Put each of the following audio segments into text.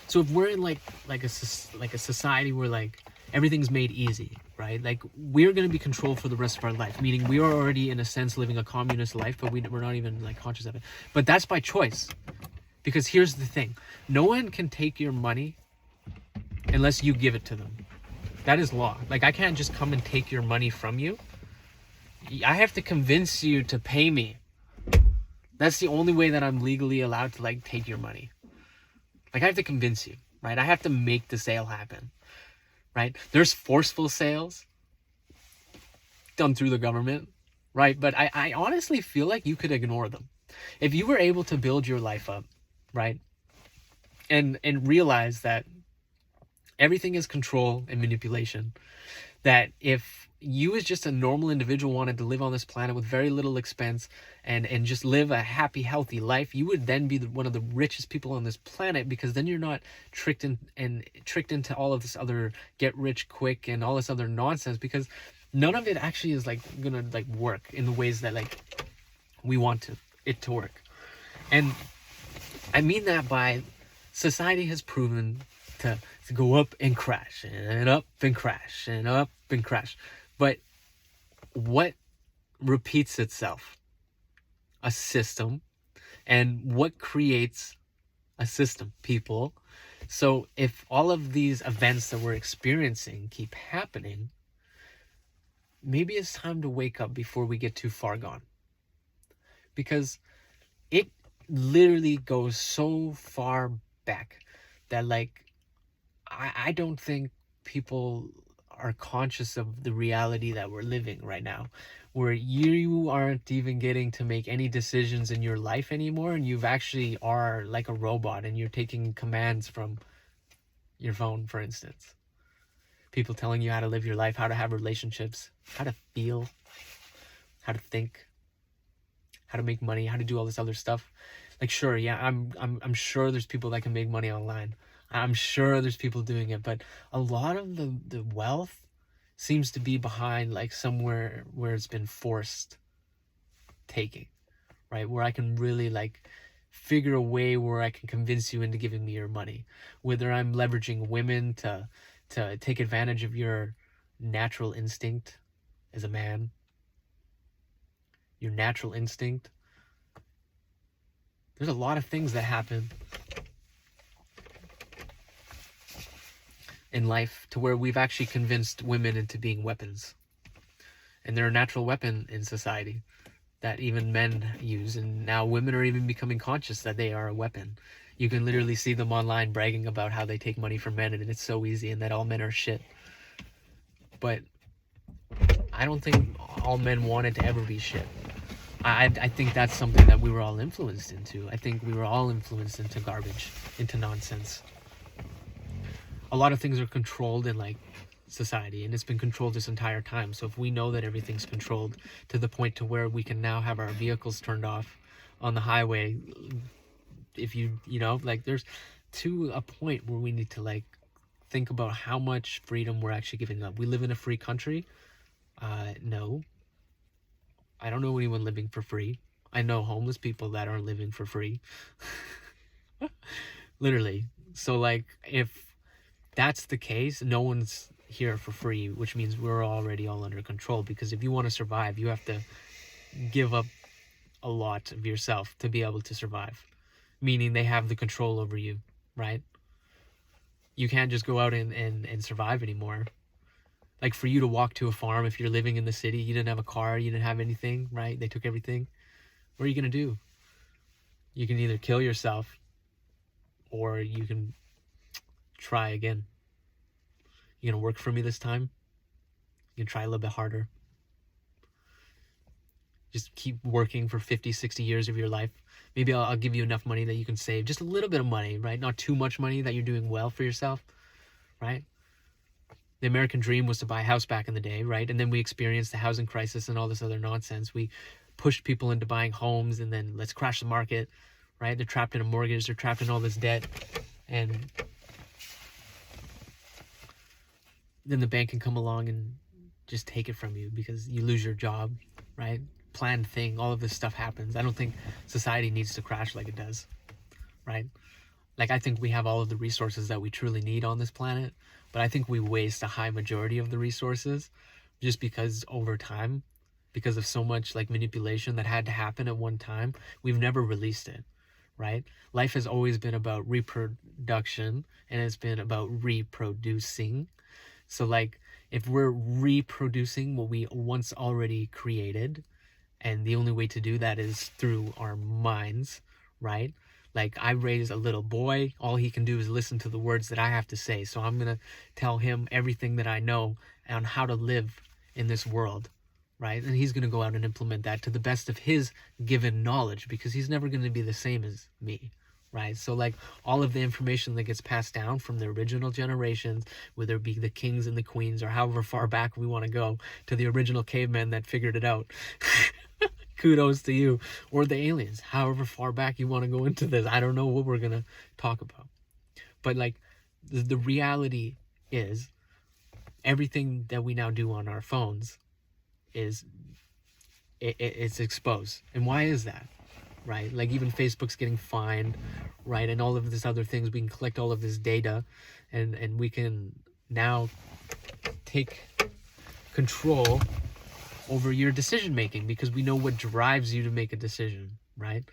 So if we're in like a society where like everything's made easy, right? Like we're going to be controlled for the rest of our life, meaning we are already in a sense living a communist life, but we're not even like conscious of it. But that's by choice. Because here's the thing. No one can take your money unless you give it to them. That is law. Like I can't just come and take your money from you. I have to convince you to pay me. That's the only way that I'm legally allowed to like take your money. Like I have to convince you, right? I have to make the sale happen, right? There's forceful sales done through the government, right? But I honestly feel like you could ignore them. If you were able to build your life up, right? And realize that everything is control and manipulation. That if you as just a normal individual wanted to live on this planet with very little expense and just live a happy, healthy life, you would then be one of the richest people on this planet, because then you're not tricked into all of this other get rich quick and all this other nonsense, because none of it actually is like gonna like work in the ways that like we want it to work. And I mean that by society has proven to go up and crash and up and crash and up and crash. But what repeats itself? A system. And what creates a system? People. So if all of these events that we're experiencing keep happening, maybe it's time to wake up before we get too far gone. Because it literally goes so far back that like I don't think people are conscious of the reality that we're living right now, where you aren't even getting to make any decisions in your life anymore, and you've actually are like a robot and you're taking commands from your phone, for instance. People telling you how to live your life, how to have relationships, how to feel, how to think, how to make money, how to do all this other stuff. Like sure, yeah, I'm sure there's people that can make money online. I'm sure there's people doing it, but a lot of the wealth seems to be behind like somewhere where it's been forced taking, right? Where I can really like figure a way where I can convince you into giving me your money. Whether I'm leveraging women to take advantage of your natural instinct as a man, your natural instinct. There's a lot of things that happen in life to where we've actually convinced women into being weapons. And they're a natural weapon in society that even men use. And now women are even becoming conscious that they are a weapon. You can literally see them online bragging about how they take money from men and it's so easy and that all men are shit. But I don't think all men wanted to ever be shit. I think that's something that we were all influenced into. I think we were all influenced into garbage, into nonsense. A lot of things are controlled in like society, and it's been controlled this entire time. So if we know that everything's controlled to the point to where we can now have our vehicles turned off on the highway, if you know, like there's to a point where we need to like think about how much freedom we're actually giving up. We live in a free country. No. I don't know anyone living for free. I know homeless people that aren't living for free. Literally. So like if that's the case, no one's here for free, which means we're already all under control, because if you want to survive, you have to give up a lot of yourself to be able to survive, meaning they have the control over you, right? You can't just go out and survive anymore. Like for you to walk to a farm, if you're living in the city, you didn't have a car, you didn't have anything, right? They took everything. What are you going to do? You can either kill yourself or you can try again. You're going to work for me this time. You can try a little bit harder. Just keep working for 50, 60 years of your life. Maybe I'll give you enough money that you can save. Just a little bit of money, right? Not too much money that you're doing well for yourself, right? The American dream was to buy a house back in the day, right? And then we experienced the housing crisis and all this other nonsense. We pushed people into buying homes, and then let's crash the market, right? They're trapped in a mortgage. They're trapped in all this debt. And then the bank can come along and just take it from you because you lose your job, right? Planned thing. All of this stuff happens. I don't think society needs to crash like it does, right? Like, I think we have all of the resources that we truly need on this planet, but I think we waste a high majority of the resources just because over time, because of so much like manipulation that had to happen at one time, we've never released it, right? Life has always been about reproduction, and it's been about reproducing. So like, if we're reproducing what we once already created, and the only way to do that is through our minds, right? Like, I raise a little boy, all he can do is listen to the words that I have to say, so I'm gonna tell him everything that I know on how to live in this world, right? And he's gonna go out and implement that to the best of his given knowledge, because he's never gonna be the same as me, right? So like, all of the information that gets passed down from the original generations, whether it be the kings and the queens, or however far back we want to go, to the original cavemen that figured it out, kudos to you, or the aliens, however far back you want to go into this. I don't know what we're gonna talk about, but like, the reality is, everything that we now do on our phones is it's exposed. And why is that? Right? Like, even Facebook's getting fined, right? And all of this other things, we can collect all of this data, and we can now take control over your decision making, because we know what drives you to make a decision, right?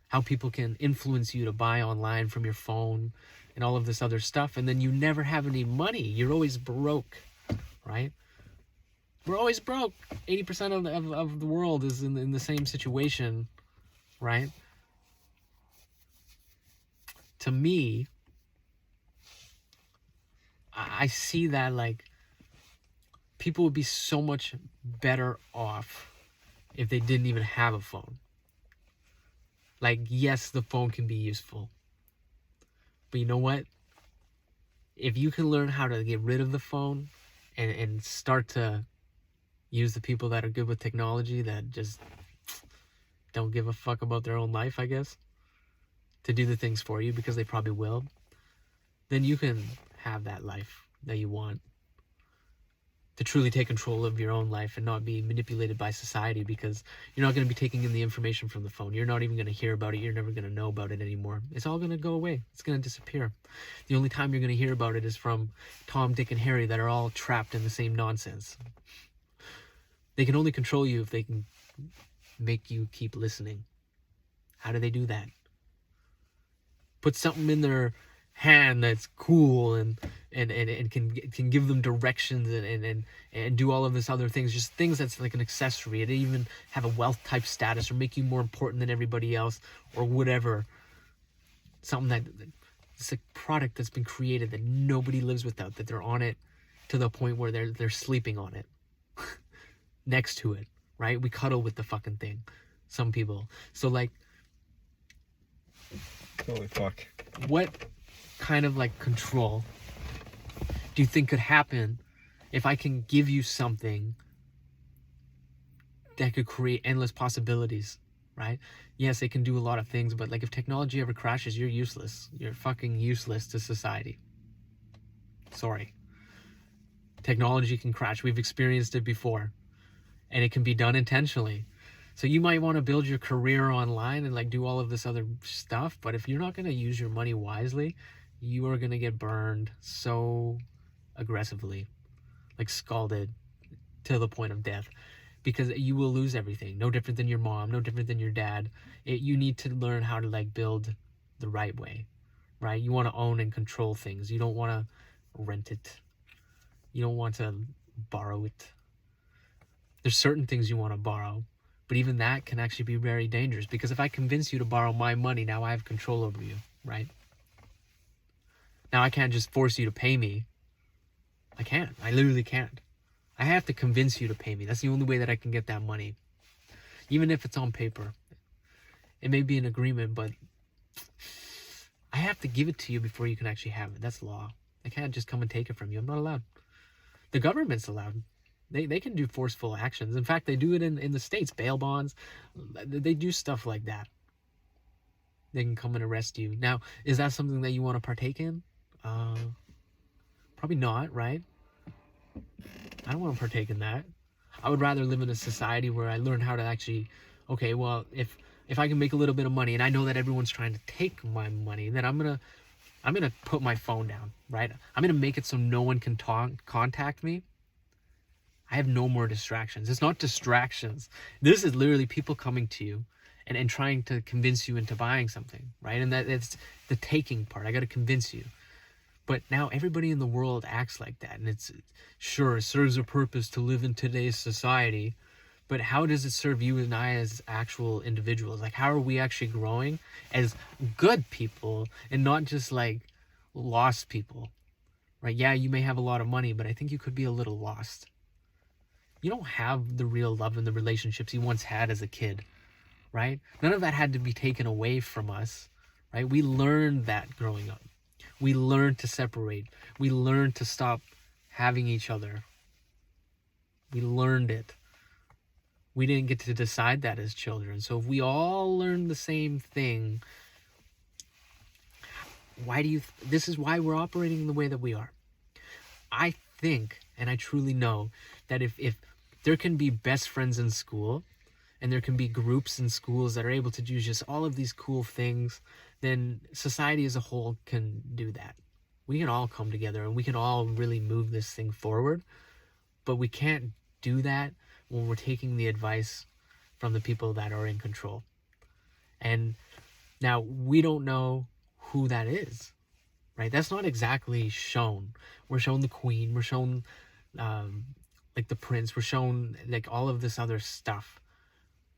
How people can influence you to buy online from your phone and all of this other stuff, and then you never have any money. You're always broke, right? We're always broke. 80% of the world is in the same situation, right? To me, I see that like, people would be so much better off if they didn't even have a phone. Like, yes, the phone can be useful, but you know what? If you can learn how to get rid of the phone and start to use the people that are good with technology, that just don't give a fuck about their own life, I guess, to do the things for you, because they probably will, then you can have that life that you want, to truly take control of your own life and not be manipulated by society, because you're not going to be taking in the information from the phone. You're not even going to hear about it. You're never going to know about it anymore. It's all going to go away. It's going to disappear. The only time you're going to hear about it is from Tom, Dick, and Harry that are all trapped in the same nonsense. They can only control you if they can make you keep listening. How do they do that? Put something in their hand that's cool and can give them directions and do all of this other things, just things that's like an accessory. It even have a wealth type status, or make you more important than everybody else, or whatever. Something that it's a product that's been created that nobody lives without, that they're on it to the point where they're sleeping on it next to it, right? We cuddle with the fucking thing, some people. So like, holy fuck, what kind of like control do you think could happen if I can give you something that could create endless possibilities, right? Yes, it can do a lot of things, but like, if technology ever crashes, you're useless. You're fucking useless to society. Sorry. Technology can crash. We've experienced it before, and it can be done intentionally. So you might want to build your career online and like do all of this other stuff, but if you're not going to use your money wisely, you are going to get burned so aggressively, like scalded to the point of death, because you will lose everything. No different than your mom, no different than your dad. You need to learn how to like build the right way, right? You want to own and control things. You don't want to rent it. You don't want to borrow it. There's certain things you want to borrow, but even that can actually be very dangerous, because if I convince you to borrow my money, now I have control over you, right? Now I can't just force you to pay me. I can't. I literally can't. I have to convince you to pay me. That's the only way that I can get that money. Even if it's on paper. It may be an agreement, but I have to give it to you before you can actually have it. That's law. I can't just come and take it from you. I'm not allowed. The government's allowed. They can do forceful actions. In fact, they do it in the States. Bail bonds. They do stuff like that. They can come and arrest you. Now, is that something that you want to partake in? Probably not, right? I don't want to partake in that. I would rather live in a society where I learn how to actually, okay, well, if I can make a little bit of money, and I know that everyone's trying to take my money, then I'm going to I'm going to put my phone down, right? I'm going to make it so no one can contact me. I have no more distractions. It's not distractions. This is literally people coming to you and trying to convince you into buying something, right? And that's the taking part. I got to convince you. But now everybody in the world acts like that. And it's sure, it serves a purpose to live in today's society. But how does it serve you and I as actual individuals? Like, how are we actually growing as good people and not just like lost people, right? Yeah, you may have a lot of money, but I think you could be a little lost. You don't have the real love and the relationships you once had as a kid, right? None of that had to be taken away from us, right? We learned that growing up. We learned to separate. We learned to stop having each other. We learned it. We didn't get to decide that as children. So if we all learn the same thing, this is why we're operating the way that we are. I think, and I truly know, that if there can be best friends in school, and there can be groups in schools that are able to do just all of these cool things, then society as a whole can do that. We can all come together and we can all really move this thing forward, but we can't do that when we're taking the advice from the people that are in control. And now we don't know who that is, right? That's not exactly shown. We're shown the queen, we're shown like the prince, we're shown like all of this other stuff,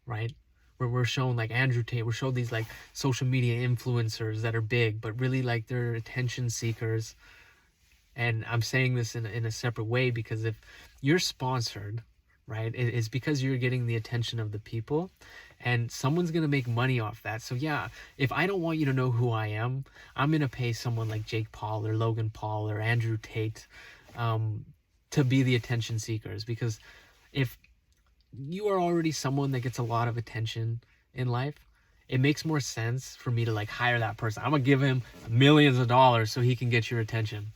right? Where we're shown like Andrew Tate, we're shown these like social media influencers that are big, but really like they're attention seekers. And I'm saying this in a separate way because if you're sponsored, right, it's because you're getting the attention of the people and someone's going to make money off that. So yeah, if I don't want you to know who I am, I'm going to pay someone like Jake Paul or Logan Paul or Andrew Tate to be the attention seekers. Because if you are already someone that gets a lot of attention in life, it makes more sense for me to like hire that person. I'm going to give him millions of dollars so he can get your attention,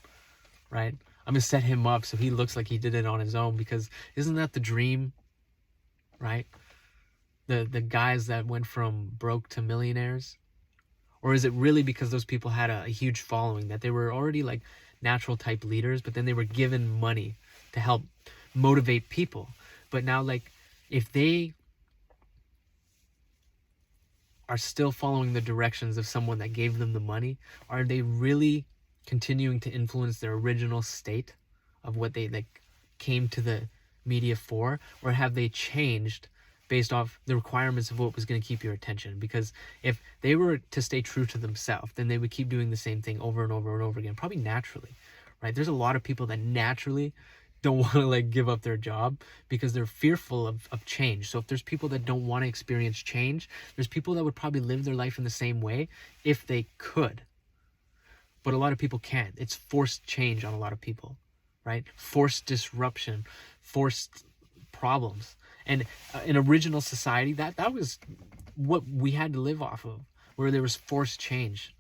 right? I'm going to set him up so he looks like he did it on his own, because isn't that the dream, right? The guys that went from broke to millionaires? Or is it really because those people had a huge following, that they were already like natural type leaders, but then they were given money to help motivate people? But now, like, if they are still following the directions of someone that gave them the money, are they really continuing to influence their original state of what they like came to the media for? Or have they changed based off the requirements of what was going to keep your attention? Because if they were to stay true to themselves, then they would keep doing the same thing over and over and over again, probably naturally, right? There's a lot of people that naturally don't want to like give up their job because they're fearful of change. So if there's people that don't want to experience change, there's people that would probably live their life in the same way if they could. But a lot of people can't. It's forced change on a lot of people, right? Forced disruption, forced problems. And in original society, that was what we had to live off of, where there was forced change.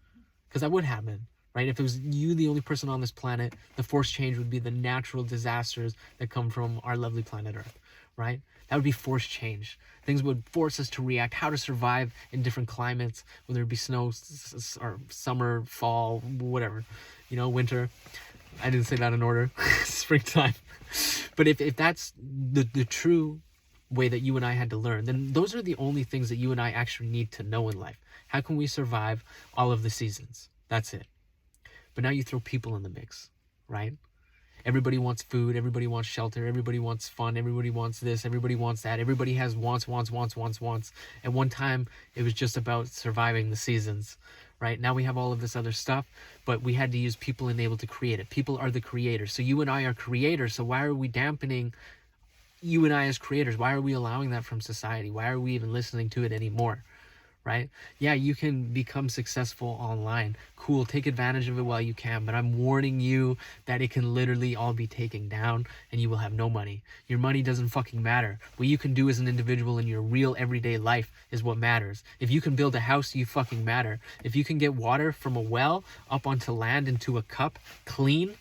Because that would happen, right? If it was you, the only person on this planet, the forced change would be the natural disasters that come from our lovely planet Earth, right? That would be forced change. Things would force us to react, how to survive in different climates, whether it be snow or summer, fall, whatever, winter. I didn't say that in order. Springtime. But if that's the true way that you and I had to learn, then those are the only things that you and I actually need to know in life. How can we survive all of the seasons? That's it. But now you throw people in the mix, right? Everybody wants food, everybody wants shelter, everybody wants fun, everybody wants this, everybody wants that, everybody has wants. At one time, it was just about surviving the seasons, right? Now we have all of this other stuff, but we had to use people and able to create it. People are the creators. So you and I are creators, so why are we dampening you and I as creators? Why are we allowing that from society? Why are we even listening to it anymore? Right? Yeah, you can become successful online. Cool, take advantage of it while you can, but I'm warning you that it can literally all be taken down and you will have no money. Your money doesn't fucking matter. What you can do as an individual in your real everyday life is what matters. If you can build a house, you fucking matter. If you can get water from a well up onto land into a cup, clean,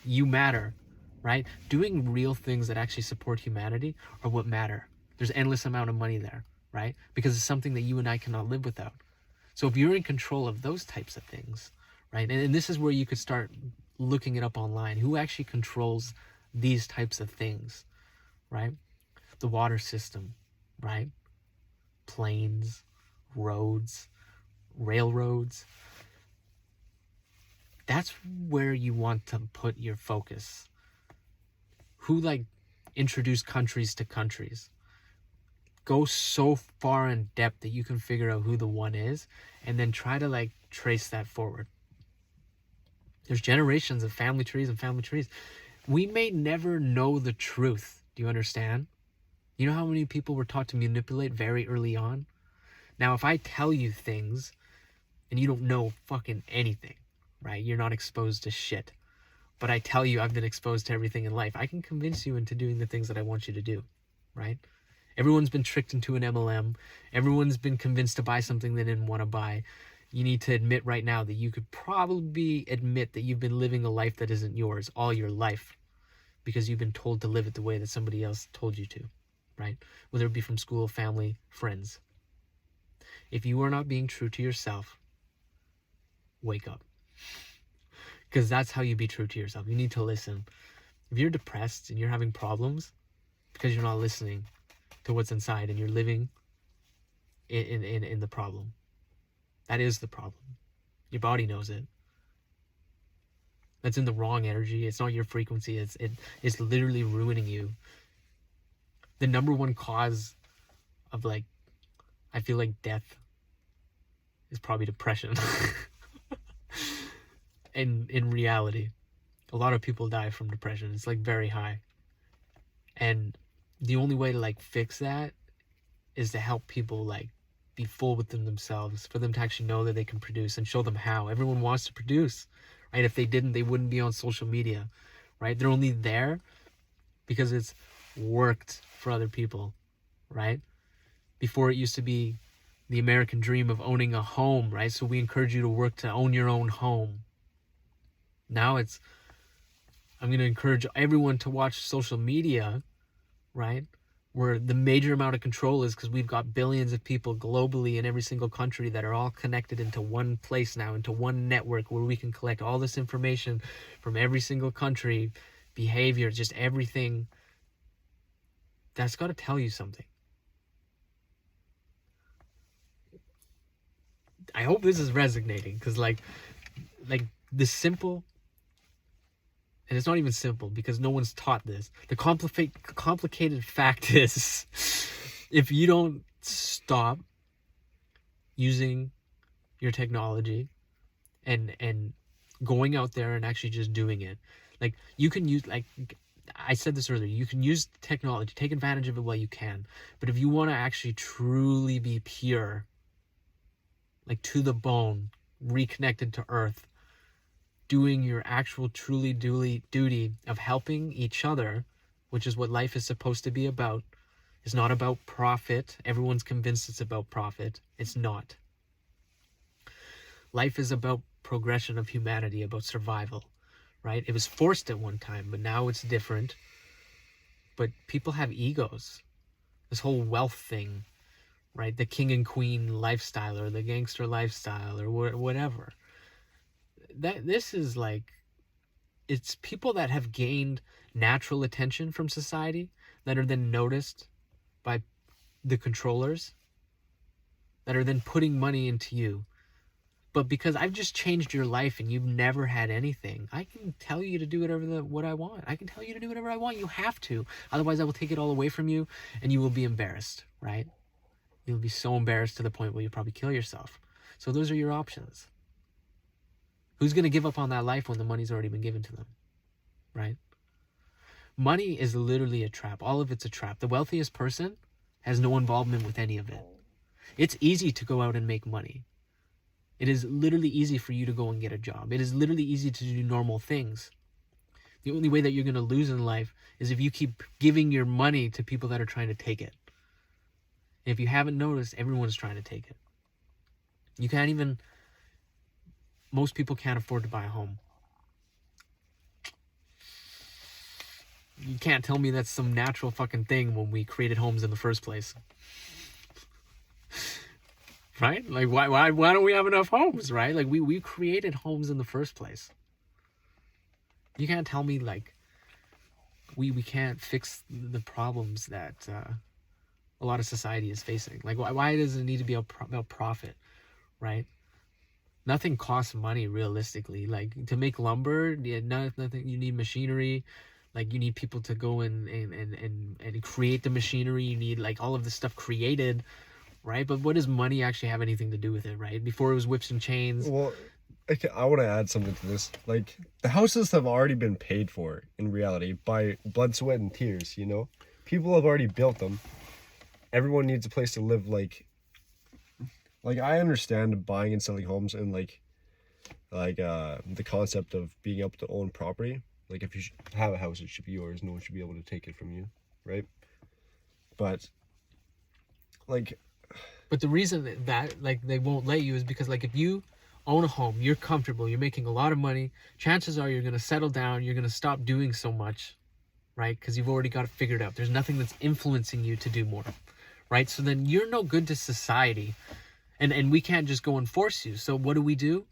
you matter, right? Doing real things that actually support humanity are what matter. There's endless amount of money there, right? Because it's something that you and I cannot live without. So if you're in control of those types of things, right? And this is where you could start looking it up online. Who actually controls these types of things, right? The water system, right? Planes, roads, railroads. That's where you want to put your focus. Who like introduced countries to countries? Go so far in depth that you can figure out who the one is, and then try to like trace that forward. There's generations of family trees and family trees. We may never know the truth. Do you understand? You know how many people were taught to manipulate very early on? Now, if I tell you things and you don't know fucking anything, right? You're not exposed to shit. But I tell you I've been exposed to everything in life. I can convince you into doing the things that I want you to do, right? Everyone's been tricked into an MLM. Everyone's been convinced to buy something they didn't want to buy. You need to admit right now that you could probably admit that you've been living a life that isn't yours all your life because you've been told to live it the way that somebody else told you to, right? Whether it be from school, family, friends. If you are not being true to yourself, wake up. Because that's how you be true to yourself. You need to listen. If you're depressed and you're having problems because you're not listening to what's inside and you're living in the problem, that is the problem. Your body knows it. That's in the wrong energy. It's not your frequency. It's literally ruining you. The number one cause of like, I feel like death is probably depression. And in reality, a lot of people die from depression. It's like very high. And the only way to like fix that is to help people like be full within themselves, for them to actually know that they can produce and show them how. Everyone wants to produce, right? If they didn't, they wouldn't be on social media, right? They're only there because it's worked for other people, right? Before it used to be the American dream of owning a home, right? So we encourage you to work to own your own home. Now it's, I'm going to encourage everyone to watch social media, right? Where the major amount of control is because we've got billions of people globally in every single country that are all connected into one place now, into one network where we can collect all this information from every single country, behavior, just everything. That's got to tell you something. I hope this is resonating because like the simple, and it's not even simple because no one's taught this. The complicated fact is, if you don't stop using your technology and going out there and actually just doing it, like you can use, like I said this earlier, you can use technology, take advantage of it while you can. But if you want to actually truly be pure, like to the bone, reconnected to earth, doing your actual truly duty of helping each other, which is what life is supposed to be about. It's not about profit. Everyone's convinced it's about profit. It's not. Life is about progression of humanity, about survival, right? It was forced at one time, but now it's different. But people have egos. This whole wealth thing, right? The king and queen lifestyle, or the gangster lifestyle, or whatever. This is like, it's people that have gained natural attention from society that are then noticed by the controllers, that are then putting money into you. But because I've just changed your life and you've never had anything, I can tell you to do what I want. I can tell you to do whatever I want. You have to. Otherwise, I will take it all away from you and you will be embarrassed, right? You'll be so embarrassed to the point where you'll probably kill yourself. So those are your options. Who's going to give up on that life when the money's already been given to them, right? Money is literally a trap. All of it's a trap. The wealthiest person has no involvement with any of it. It's easy to go out and make money. It is literally easy for you to go and get a job. It is literally easy to do normal things. The only way that you're going to lose in life is if you keep giving your money to people that are trying to take it. And if you haven't noticed, everyone's trying to take it. You can't even... Most people can't afford to buy a home. You can't tell me that's some natural fucking thing when we created homes in the first place. right? Like why don't we have enough homes, right? Like we created homes in the first place. You can't tell me like we can't fix the problems that a lot of society is facing. Like why does it need to be about profit, right? Nothing costs money realistically. Like to make lumber, yeah, nothing. You need machinery. Like you need people to go and create the machinery. You need like all of this stuff created, right? But what does money actually have anything to do with it, right? Before it was whips and chains. Well, I want to add something to this. Like, the houses have already been paid for in reality by blood, sweat, and tears, you know? People have already built them. Everyone needs a place to live. Like I understand buying and selling homes and the concept of being able to own property. Like, if you have a house, it should be yours. No one should be able to take it from you, right? But like, But the reason that like they won't let you is because like if you own a home, you're comfortable, you're making a lot of money, chances are you're going to settle down, you're going to stop doing so much, right? Because you've already got it figured out. There's nothing that's influencing you to do more, right? So then you're no good to society, and we can't just go and force you. So what do?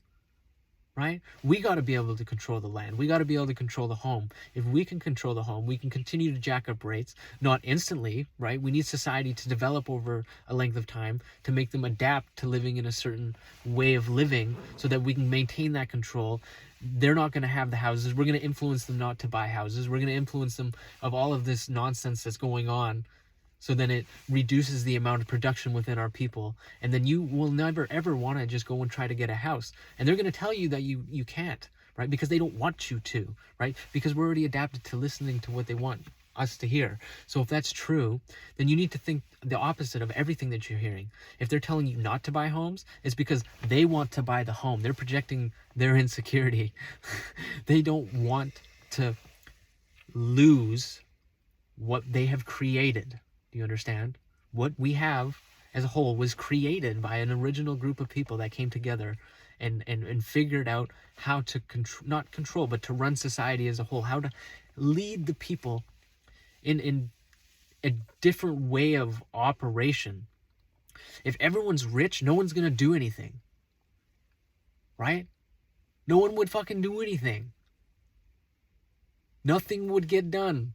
Right? We got to be able to control the land. We got to be able to control the home. If we can control the home, we can continue to jack up rates, not instantly, right? We need society to develop over a length of time to make them adapt to living in a certain way of living so that we can maintain that control. They're not going to have the houses. We're going to influence them not to buy houses. We're going to influence them of all of this nonsense that's going on. So then it reduces the amount of production within our people. And then you will never, ever want to just go and try to get a house. And they're going to tell you that you can't, right? Because they don't want you to, right? Because we're already adapted to listening to what they want us to hear. So if that's true, then you need to think the opposite of everything that you're hearing. If they're telling you not to buy homes, it's because they want to buy the home. They're projecting their insecurity. They don't want to lose what they have created. Do you understand? What we have as a whole was created by an original group of people that came together and figured out how to not control, but to run society as a whole, how to lead the people in a different way of operation. If everyone's rich, no one's going to do anything. Right? No one would fucking do anything. Nothing would get done.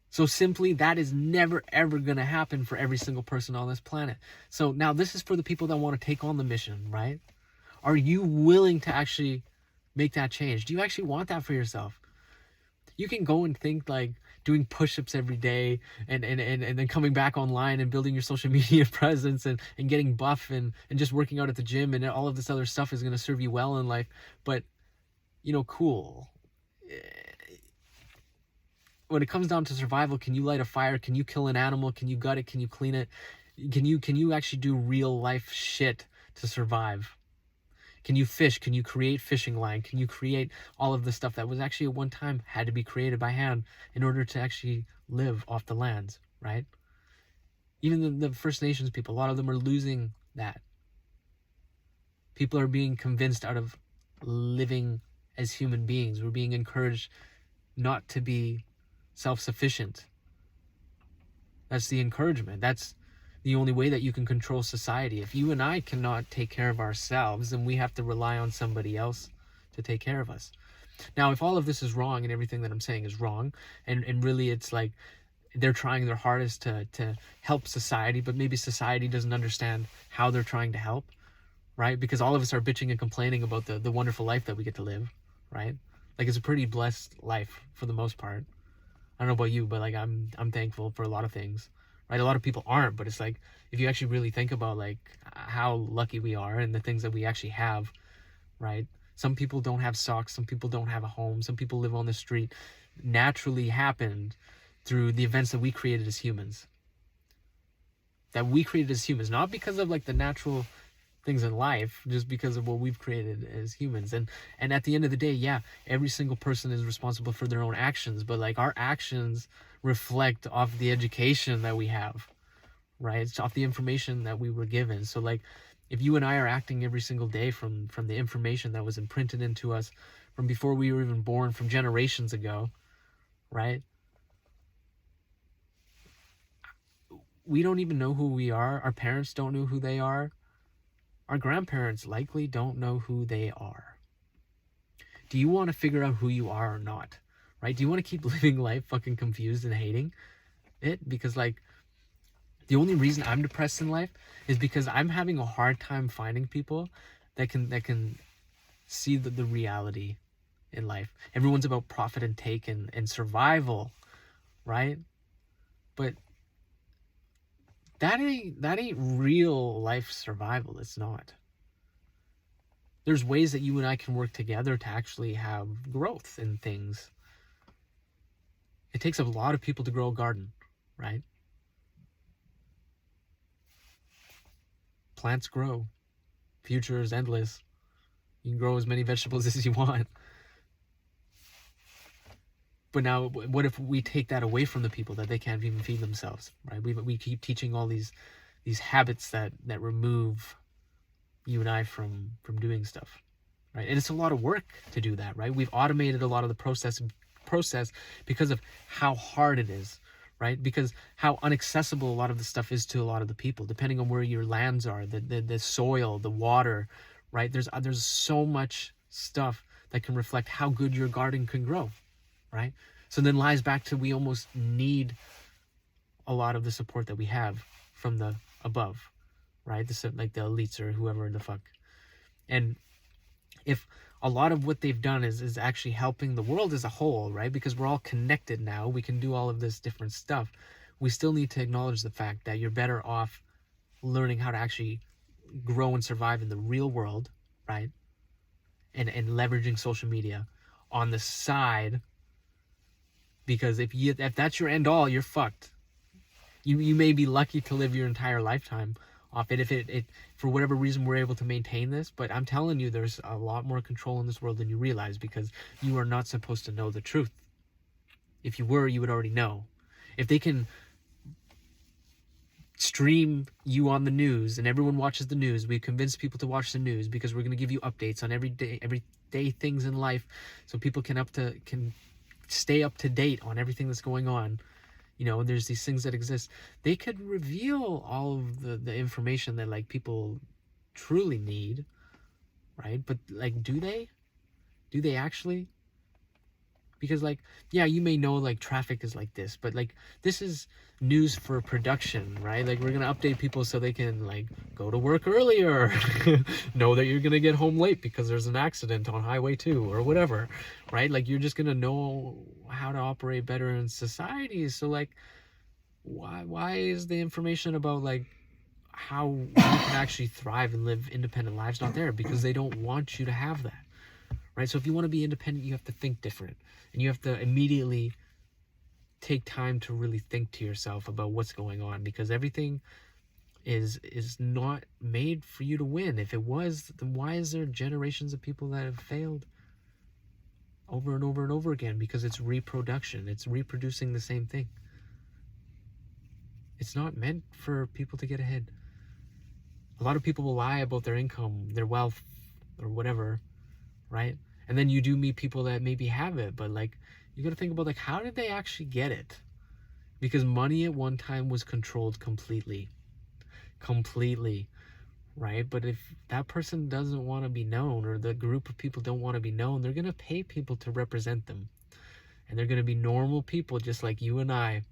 So simply, that is never, ever going to happen for every single person on this planet. So now this is for the people that want to take on the mission, right? Are you willing to actually make that change? Do you actually want that for yourself? You can go and think like doing push-ups every day and then coming back online and building your social media presence and getting buff and just working out at the gym and all of this other stuff is going to serve you well in life. But, cool. When it comes down to survival, can you light a fire? Can you kill an animal? Can you gut it? Can you clean it? Can you actually do real life shit to survive? Can you fish? Can you create fishing line? Can you create all of the stuff that was actually at one time had to be created by hand in order to actually live off the lands, right? Even the First Nations people, a lot of them are losing that. People are being convinced out of living as human beings. We're being encouraged not to be self-sufficient. That's the encouragement. That's the only way that you can control society. If you and I cannot take care of ourselves, then we have to rely on somebody else to take care of us. Now, if all of this is wrong and everything that I'm saying is wrong, and really it's like they're trying their hardest to help society, but maybe society doesn't understand how they're trying to help, right? Because all of us are bitching and complaining about the wonderful life that we get to live, right? Like, it's a pretty blessed life for the most part. I don't know about you, but like I'm thankful for a lot of things, right? A lot of people aren't, but it's like if you actually really think about like how lucky we are and the things that we actually have, right? Some people don't have socks, some people don't have a home, some people live on the street. Naturally happened through the events that we created as humans. Not because of like the natural things in life, just because of what we've created as humans. And at the end of the day, yeah, every single person is responsible for their own actions, but like our actions reflect off the education that we have, right? It's off the information that we were given. So like if you and I are acting every single day from the information that was imprinted into us from before we were even born, from generations ago, right? We don't even know who we are. Our parents don't know who they are. our grandparents likely don't know who they are. Do you want to figure out who you are or not? Right? Do you want to keep living life fucking confused and hating it? Because like the only reason I'm depressed in life is because I'm having a hard time finding people that can see the reality in life. Everyone's about profit and take and survival, right? But that ain't real life survival. It's not. There's ways that you and I can work together to actually have growth in things. It takes a lot of people to grow a garden, right? Plants grow. Future is endless. You can grow as many vegetables as you want. But now, what if we take that away from the people, that they can't even feed themselves, right? We keep teaching all these habits that remove you and I from doing stuff, right? And it's a lot of work to do that, right? We've automated a lot of the process because of how hard it is, right? Because how inaccessible a lot of the stuff is to a lot of the people, depending on where your lands are, the soil, the water, right? There's so much stuff that can reflect how good your garden can grow, right? So then lies back to, we almost need a lot of the support that we have from the above, right? Like the elites or whoever the fuck. And if a lot of what they've done is actually helping the world as a whole, right? Because we're all connected now, we can do all of this different stuff. We still need to acknowledge the fact that you're better off learning how to actually grow and survive in the real world, right? And leveraging social media on the side, because if that's your end all, you're fucked. You may be lucky to live your entire lifetime off it if it for whatever reason we're able to maintain this. But I'm telling you, there's a lot more control in this world than you realize, because you are not supposed to know the truth. If you were, you would already know. If they can stream you on the news and everyone watches the news, we convince people to watch the news because we're going to give you updates on everyday things in life, so people can stay up to date on everything that's going on. You know, there's these things that exist. They could reveal all of the information that like people truly need, right? But like, do they actually? Because like, yeah, you may know like traffic is like this, but like this is news for production, right? Like, we're gonna update people so they can like go to work earlier, know that you're gonna get home late because there's an accident on Highway 2 or whatever, right? Like, you're just gonna know how to operate better in society. So like, why is the information about like how you can actually thrive and live independent lives not there? Because they don't want you to have that, right? So if you want to be independent, you have to think different, and you have to immediately take time to really think to yourself about what's going on, because everything is not made for you to win. If it was, then why is there generations of people that have failed over and over and over again? Because it's reproduction. It's reproducing the same thing. It's not meant for people to get ahead. A lot of people will lie about their income, their wealth, or whatever, right? And then you do meet people that maybe have it, but like, you got to think about like, how did they actually get it? Because money at one time was controlled completely, right? But if that person doesn't want to be known, or the group of people don't want to be known, they're going to pay people to represent them. And they're going to be normal people just like you and I,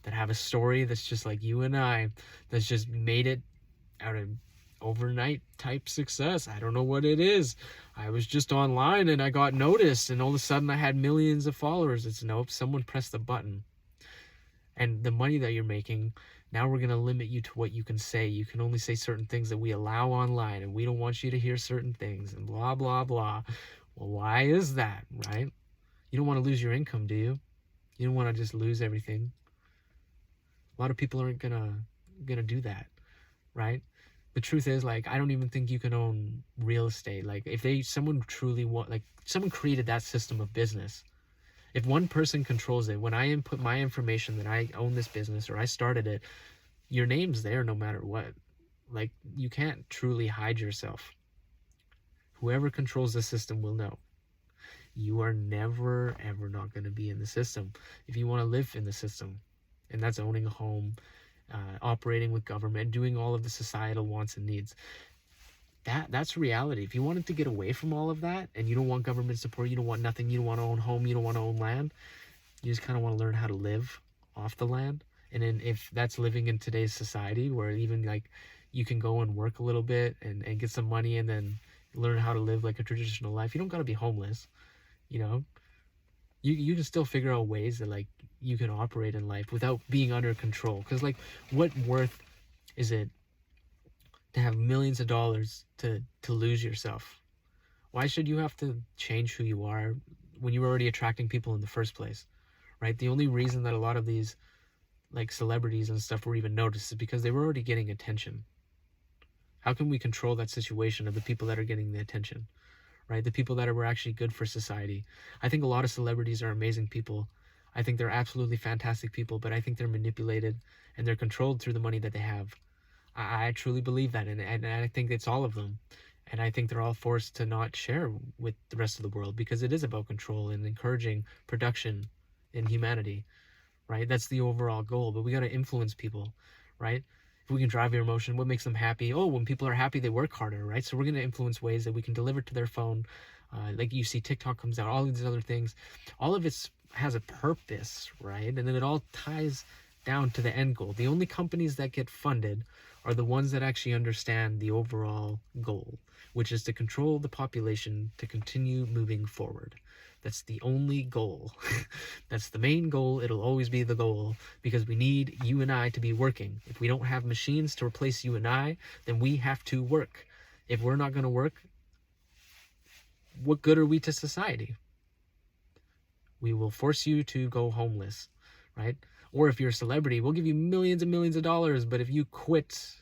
that have a story that's just like you and I, that's just made it out of overnight type success. I don't know what it is. I was just online and I got noticed, and all of a sudden I had millions of followers. It's nope, someone pressed the button. And the money that you're making, now we're going to limit you to what you can say. You can only say certain things that we allow online, and we don't want you to hear certain things, and blah, blah, blah. Well, why is that, right? You don't want to lose your income, do you? You don't want to just lose everything. A lot of people aren't gonna do that, right? The truth is, like, I don't even think you can own real estate. Like, if someone truly someone created that system of business. If one person controls it, when I input my information that I own this business or I started it, your name's there no matter what. Like, you can't truly hide yourself. Whoever controls the system will know. You are never, ever not going to be in the system if you want to live in the system. And that's owning a home, operating with government, doing all of the societal wants and needs. that's reality. If you wanted to get away from all of that and you don't want government support, you don't want nothing, you don't want to own home, you don't want to own land, you just kind of want to learn how to live off the land. And then if that's living in today's society where even like you can go and work a little bit and get some money and then learn how to live like a traditional life, you don't got to be homeless, you know. You can still figure out ways that like you can operate in life without being under control. Because like, what worth is it to have millions of dollars to lose yourself? Why should you have to change who you are when you're already attracting people in the first place, right? The only reason that a lot of these like celebrities and stuff were even noticed is because they were already getting attention. How can we control that situation of the people that are getting the attention, right? The people that were actually good for society. I think a lot of celebrities are amazing people. I think they're absolutely fantastic people, but I think they're manipulated and they're controlled through the money that they have. I truly believe that, and I think it's all of them. And I think they're all forced to not share with the rest of the world because it is about control and encouraging production in humanity, right? That's the overall goal, but we got to influence people, right? If we can drive your emotion, what makes them happy? Oh, when people are happy, they work harder, right? So we're going to influence ways that we can deliver to their phone. Like you see TikTok comes out, all these other things, all of it has a purpose, right? And then it all ties down to the end goal. The only companies that get funded are the ones that actually understand the overall goal, which is to control the population to continue moving forward. That's the only goal. That's the main goal. It'll always be the goal because we need you and I to be working. If we don't have machines to replace you and I, then we have to work. If we're not going to work, what good are we to society? We will force you to go homeless, right? Or if you're a celebrity, we'll give you millions and millions of dollars, but if you quit,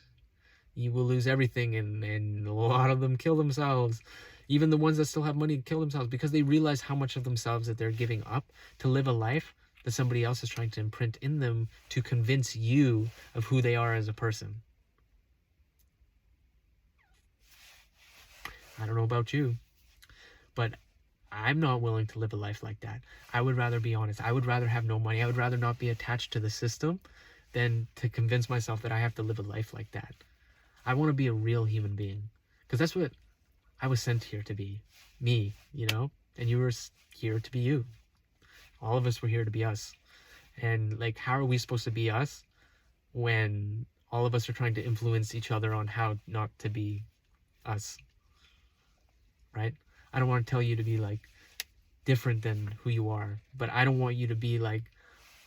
you will lose everything, and a lot of them kill themselves. Even the ones that still have money kill themselves because they realize how much of themselves that they're giving up to live a life that somebody else is trying to imprint in them to convince you of who they are as a person. I don't know about you, but I'm not willing to live a life like that. I would rather be honest. I would rather have no money. I would rather not be attached to the system than to convince myself that I have to live a life like that. I want to be a real human being because that's what I was sent here to be. Me, you know? And you were here to be you. All of us were here to be us. And like, how are we supposed to be us when all of us are trying to influence each other on how not to be us? Right? I don't want to tell you to be like different than who you are, but I don't want you to be like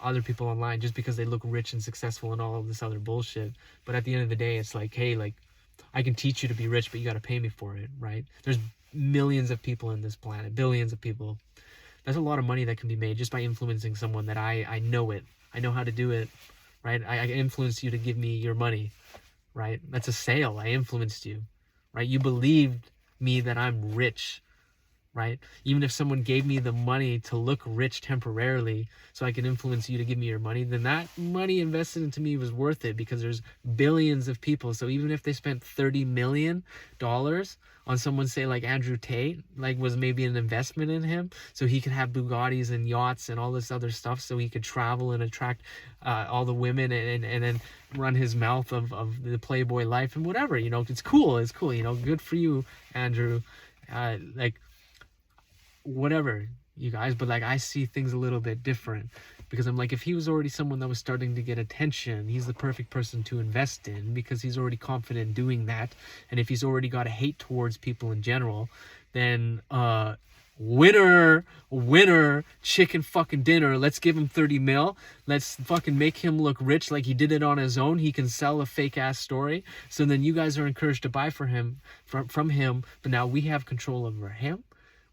other people online just because they look rich and successful and all of this other bullshit. But at the end of the day, it's like, hey, like, I can teach you to be rich, but you got to pay me for it, right? There's millions of people in this planet, billions of people. That's a lot of money that can be made just by influencing someone that I know it. I know how to do it, right? I influenced you to give me your money, right? That's a sale. I influenced you, right? You believed me that I'm rich, right? Even if someone gave me the money to look rich temporarily so I can influence you to give me your money, then that money invested into me was worth it because there's billions of people. So even if they spent $30 million on someone, say like Andrew Tate, like was maybe an investment in him so he could have Bugattis and yachts and all this other stuff so he could travel and attract all the women and then run his mouth of the Playboy life and whatever, you know, it's cool, you know, good for you, Andrew. Like, whatever, you guys, but like I see things a little bit different because I'm like, if he was already someone that was starting to get attention, he's the perfect person to invest in because he's already confident doing that. And if he's already got a hate towards people in general, then winner chicken fucking dinner. Let's give him 30 mil. Let's fucking make him look rich like he did it on his own. He can sell a fake ass story. So then you guys are encouraged to buy from him, but now we have control over him,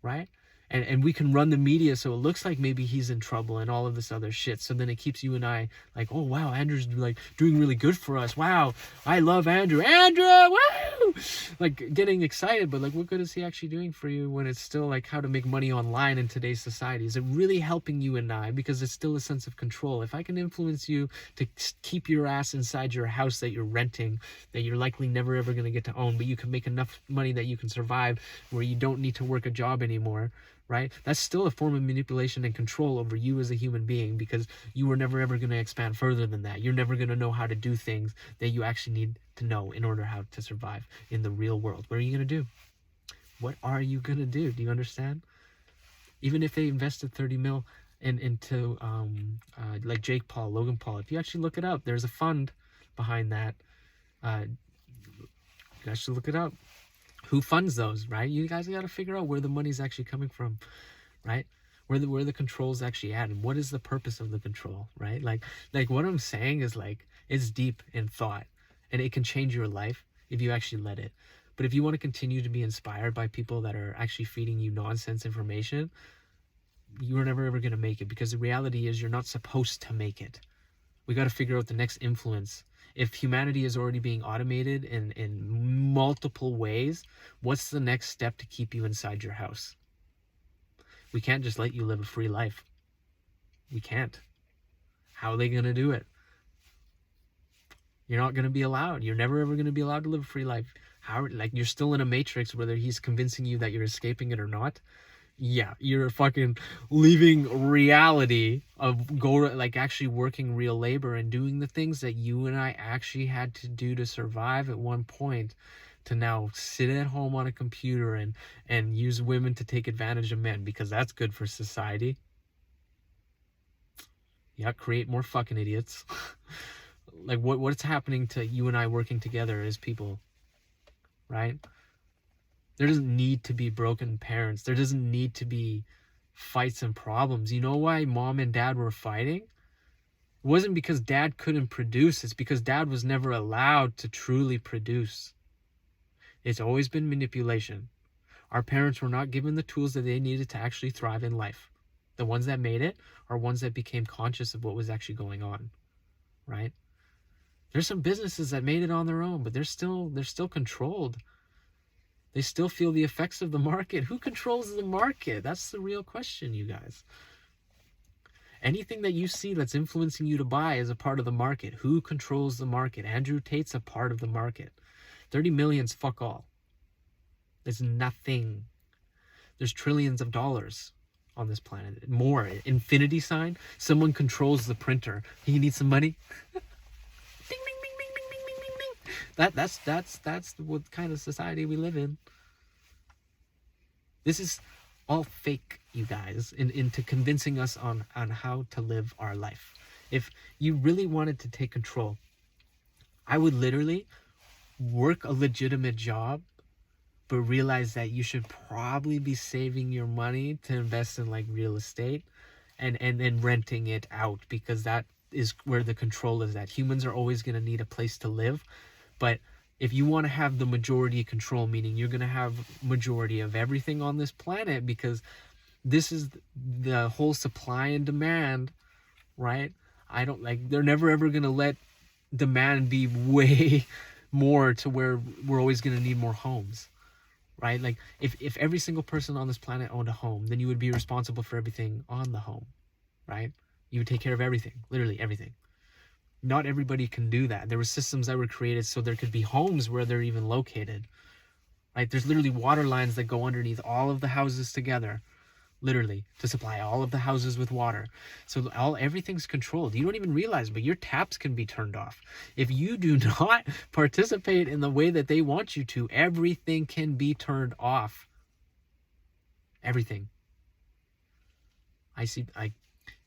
right? And we can run the media so it looks like maybe he's in trouble and all of this other shit. So then it keeps you and I like, oh, wow, Andrew's like doing really good for us. Wow, I love Andrew. Andrew, woo! Like getting excited, but like what good is he actually doing for you when it's still like how to make money online in today's society? Is it really helping you and I? Because it's still a sense of control. If I can influence you to keep your ass inside your house that you're renting, that you're likely never ever going to get to own, but you can make enough money that you can survive where you don't need to work a job anymore, right? That's still a form of manipulation and control over you as a human being, because you were never ever going to expand further than that. You're never going to know how to do things that you actually need to know in order how to survive in the real world. What are you going to do? What are you going to do? Do you understand? Even if they invested 30 mil into like Jake Paul, Logan Paul, if you actually look it up, there's a fund behind that. You guys should look it up. Who funds those, right? You guys got to figure out where the money's actually coming from, right? Where the control's actually at, and what is the purpose of the control, right? Like what I'm saying is, like, it's deep in thought, and it can change your life if you actually let it. But if you want to continue to be inspired by people that are actually feeding you nonsense information, you're never ever going to make it, because the reality is you're not supposed to make it. We got to figure out the next influence. If humanity is already being automated in multiple ways, what's the next step to keep you inside your house? We can't just let you live a free life. We can't. How are they going to do it? You're not going to be allowed. You're never ever going to be allowed to live a free life. Like, you're still in a matrix, whether he's convincing you that you're escaping it or not. Yeah, you're fucking leaving reality of like actually working real labor and doing the things that you and I actually had to do to survive at one point, to now sit at home on a computer and use women to take advantage of men because that's good for society. Yeah, create more fucking idiots. Like what's happening to you and I working together as people, right? There doesn't need to be broken parents. There doesn't need to be fights and problems. You know why mom and dad were fighting? It wasn't because dad couldn't produce. It's because dad was never allowed to truly produce. It's always been manipulation. Our parents were not given the tools that they needed to actually thrive in life. The ones that made it are ones that became conscious of what was actually going on, right? There's some businesses that made it on their own, but they're still controlled. They still feel the effects of the market. Who controls the market? That's the real question, you guys. Anything that you see that's influencing you to buy is a part of the market. Who controls the market? Andrew Tate's a part of the market. 30 million's fuck all. There's nothing. There's trillions of dollars on this planet. More. Infinity sign. Someone controls the printer. You need some money? Ding, ding, ding, ding, ding, ding, ding, ding, ding. That's what kind of society we live in. This is all fake, you guys, into convincing us on how to live our life. If you really wanted to take control, I would literally work a legitimate job, but realize that you should probably be saving your money to invest in like real estate and then renting it out, because that is where the control is at. Humans are always going to need a place to live, but if you want to have the majority control, meaning you're going to have majority of everything on this planet, because this is the whole supply and demand, right? They're never ever going to let demand be way more to where we're always going to need more homes, right? Like if every single person on this planet owned a home, then you would be responsible for everything on the home, right? You would take care of everything, literally everything. Not everybody can do that. There were systems that were created so there could be homes where they're even located, right? There's literally water lines that go underneath all of the houses together, literally, to supply all of the houses with water. So everything's controlled. You don't even realize, but your taps can be turned off. If you do not participate in the way that they want you to, everything can be turned off. Everything.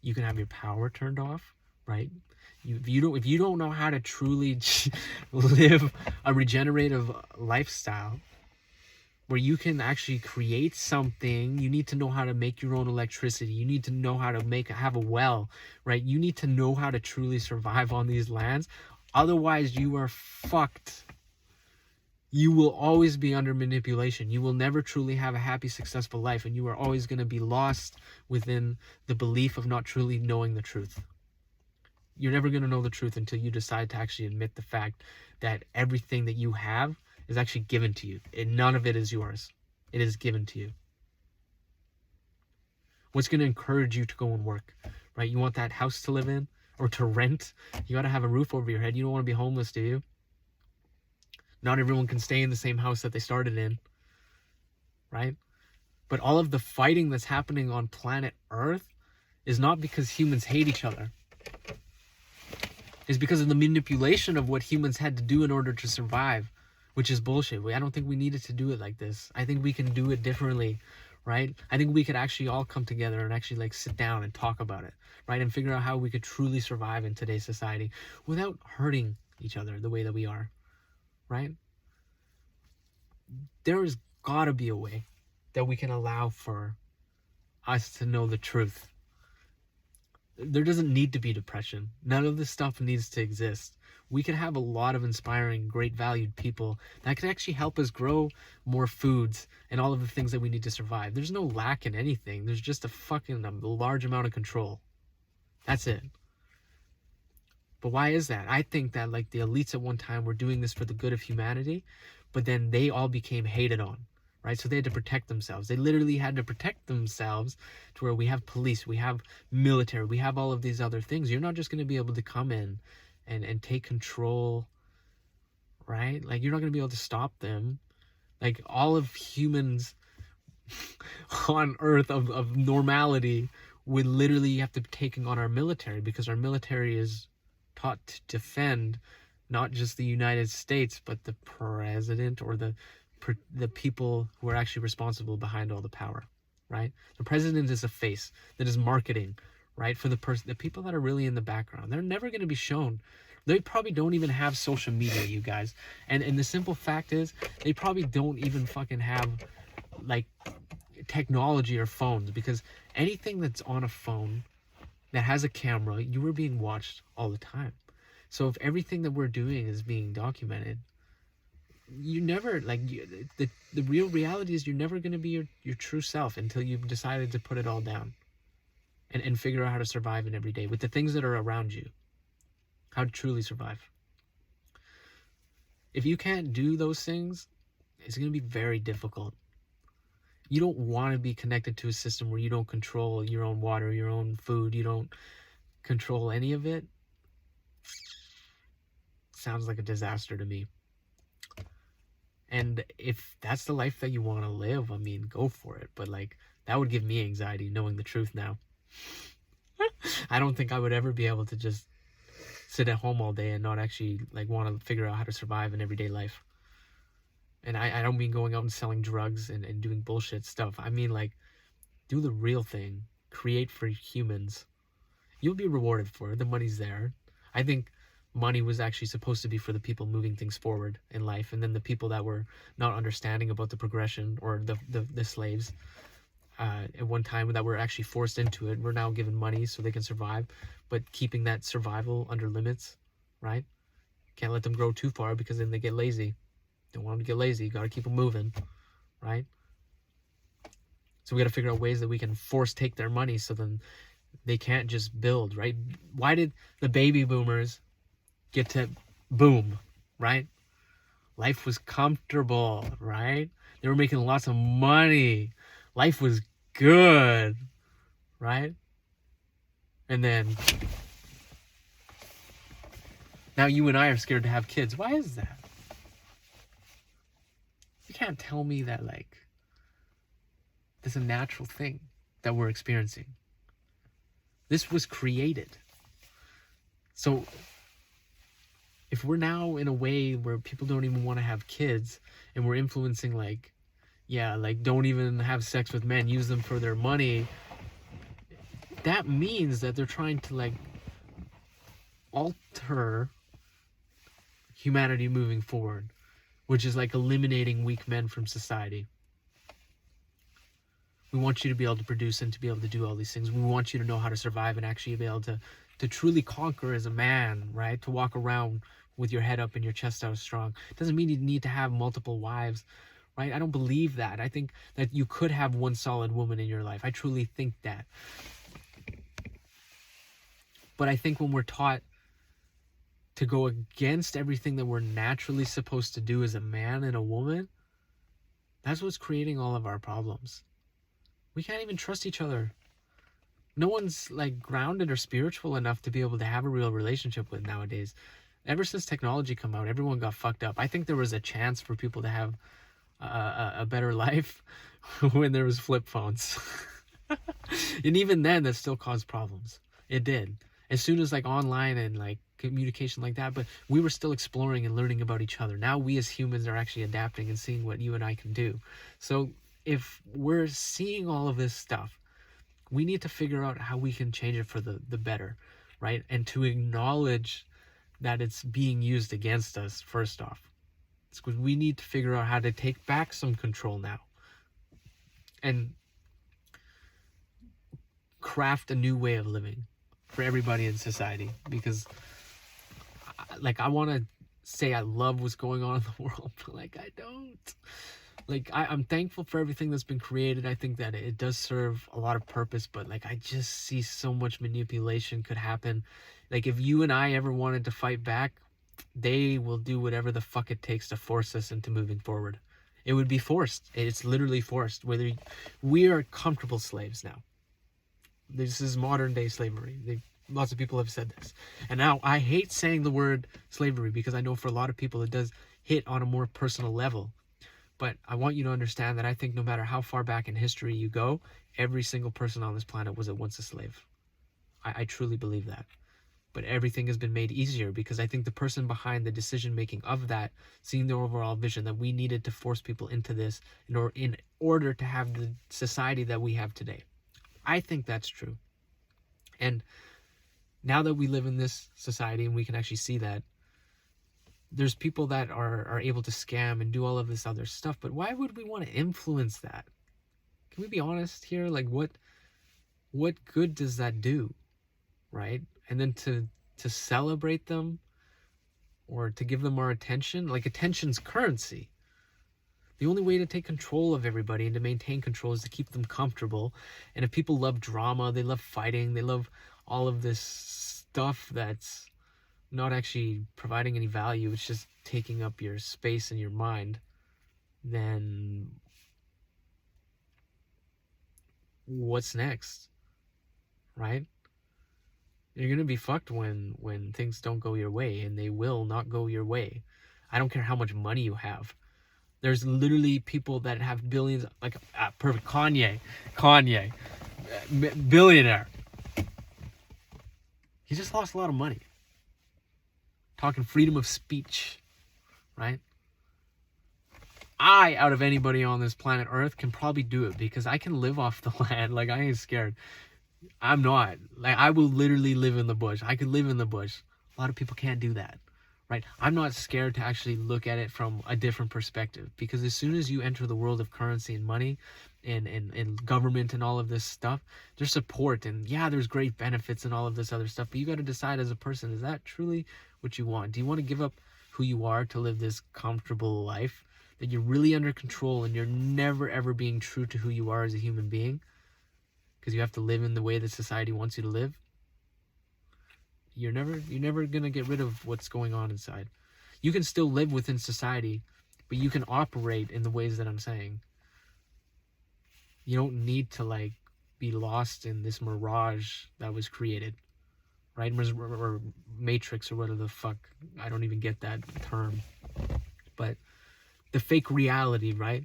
You can have your power turned off, right? If you don't know how to truly live a regenerative lifestyle where you can actually create something, you need to know how to make your own electricity. You need to know how to have a well, right? You need to know how to truly survive on these lands. Otherwise, you are fucked. You will always be under manipulation. You will never truly have a happy, successful life, and you are always going to be lost within the belief of not truly knowing the truth. You're never going to know the truth until you decide to actually admit the fact that everything that you have is actually given to you. And none of it is yours. It is given to you. What's going to encourage you to go and work, right? You want that house to live in or to rent? You got to have a roof over your head. You don't want to be homeless, do you? Not everyone can stay in the same house that they started in, right? But all of the fighting that's happening on planet Earth is not because humans hate each other. It's because of the manipulation of what humans had to do in order to survive, which is bullshit. I don't think we needed to do it like this. I think we can do it differently, right? I think we could actually all come together and actually like sit down and talk about it, right? And figure out how we could truly survive in today's society without hurting each other the way that we are, right? There has got to be a way that we can allow for us to know the truth. There doesn't need to be depression. None of this stuff needs to exist. We could have a lot of inspiring, great valued people that could actually help us grow more foods and all of the things that we need to survive. There's no lack in anything. There's just a large amount of control. That's it. But why is that? I think that like the elites at one time were doing this for the good of humanity, but then they all became hated on, right? So they had to protect themselves. They literally had to protect themselves to where we have police, we have military, we have all of these other things. You're not just going to be able to come in and take control, right? Like you're not going to be able to stop them. Like all of humans on Earth of normality would literally have to be taking on our military, because our military is taught to defend not just the United States, but the president or the people who are actually responsible behind all the power, right? The president is a face that is marketing, right? For the people that are really in the background. They're never going to be shown. They probably don't even have social media, you guys. And the simple fact is, they probably don't even fucking have like technology or phones, because anything that's on a phone that has a camera, you are being watched all the time. So if everything that we're doing is being documented, you never the real reality is you're never going to be your true self until you've decided to put it all down and figure out how to survive in every day with the things that are around you, how to truly survive. If you can't do those things, it's going to be very difficult. You don't want to be connected to a system where you don't control your own water, your own food, you don't control any of it. Sounds like a disaster to me. And if that's the life that you want to live, I mean, go for it. But like, that would give me anxiety knowing the truth now. I don't think I would ever be able to just sit at home all day and not actually like want to figure out how to survive in everyday life. And I don't mean going out and selling drugs and doing bullshit stuff. I mean like, do the real thing. Create for humans. You'll be rewarded for it. The money's there. I think money was actually supposed to be for the people moving things forward in life, and then the people that were not understanding about the progression, or the slaves at one time that were actually forced into it, were now given money so they can survive, but keeping that survival under limits, right? Can't let them grow too far, because then they get lazy. Don't want them to get lazy. You got to keep them moving, right? So we got to figure out ways that we can take their money so then they can't just build, right? Why did the baby boomers get to boom, right? Life was comfortable, right? They were making lots of money. Life was good, right? And then now you and I are scared to have kids. Why is that? You can't tell me that like this is a natural thing that we're experiencing. This was created. So if we're now in a way where people don't even want to have kids, and we're influencing like, yeah, like don't even have sex with men, use them for their money, that means that they're trying to like alter humanity moving forward, which is like eliminating weak men from society. We want you to be able to produce and to be able to do all these things. We want you to know how to survive and actually be able to truly conquer as a man, right? To walk around with your head up and your chest out strong. Doesn't mean you need to have multiple wives, right? I don't believe that. I think that you could have one solid woman in your life. I truly think that. But I think when we're taught to go against everything that we're naturally supposed to do as a man and a woman, that's what's creating all of our problems. We can't even trust each other. No one's like grounded or spiritual enough to be able to have a real relationship with nowadays. Ever since technology come out, everyone got fucked up. I think there was a chance for people to have a better life when there was flip phones. And even then, that still caused problems. It did. As soon as like online and like communication like that, but we were still exploring and learning about each other. Now we as humans are actually adapting and seeing what you and I can do. So if we're seeing all of this stuff, we need to figure out how we can change it for the better, right? And to acknowledge that it's being used against us first off. It's because we need to figure out how to take back some control now and craft a new way of living for everybody in society. Because like I want to say I love what's going on in the world, but like I don't. Like I'm thankful for everything that's been created. I think that it does serve a lot of purpose, but like I just see so much manipulation could happen. Like if you and I ever wanted to fight back, they will do whatever the fuck it takes to force us into moving forward. It would be forced. It's literally forced. Whether we are comfortable slaves now. This is modern day slavery. Lots of people have said this. And now I hate saying the word slavery because I know for a lot of people it does hit on a more personal level. But I want you to understand that I think no matter how far back in history you go, every single person on this planet was at once a slave. I truly believe that. But everything has been made easier because I think the person behind the decision making of that, seeing the overall vision that we needed to force people into this in order to have the society that we have today. I think that's true. And now that we live in this society and we can actually see that, there's people that are able to scam and do all of this other stuff, but why would we want to influence that? Can we be honest here? Like what good does that do? Right? And then to celebrate them or to give them our attention, like attention's currency. The only way to take control of everybody and to maintain control is to keep them comfortable. And if people love drama, they love fighting, they love all of this stuff that's not actually providing any value, it's just taking up your space and your mind, then what's next? Right? You're gonna be fucked when things don't go your way, and they will not go your way. I don't care how much money you have. There's literally people that have billions, like perfect Kanye, billionaire. He just lost a lot of money. Talking freedom of speech, right? I, out of anybody on this planet Earth, can probably do it because I can live off the land. Like, I ain't scared. I'm not. Like, I will literally live in the bush. I could live in the bush. A lot of people can't do that, right? I'm not scared to actually look at it from a different perspective because as soon as you enter the world of currency and money and government and all of this stuff, there's support and yeah, there's great benefits and all of this other stuff, but you got to decide as a person, is that truly what you want? Do you want to give up who you are to live this comfortable life that you're really under control and you're never ever being true to who you are as a human being because you have to live in the way that society wants you to live? You're never gonna get rid of what's going on inside. You can still live within society, but you can operate in the ways that I'm saying. You don't need to like be lost in this mirage that was created, right? Or Matrix or whatever the fuck. I don't even get that term. But the fake reality, right?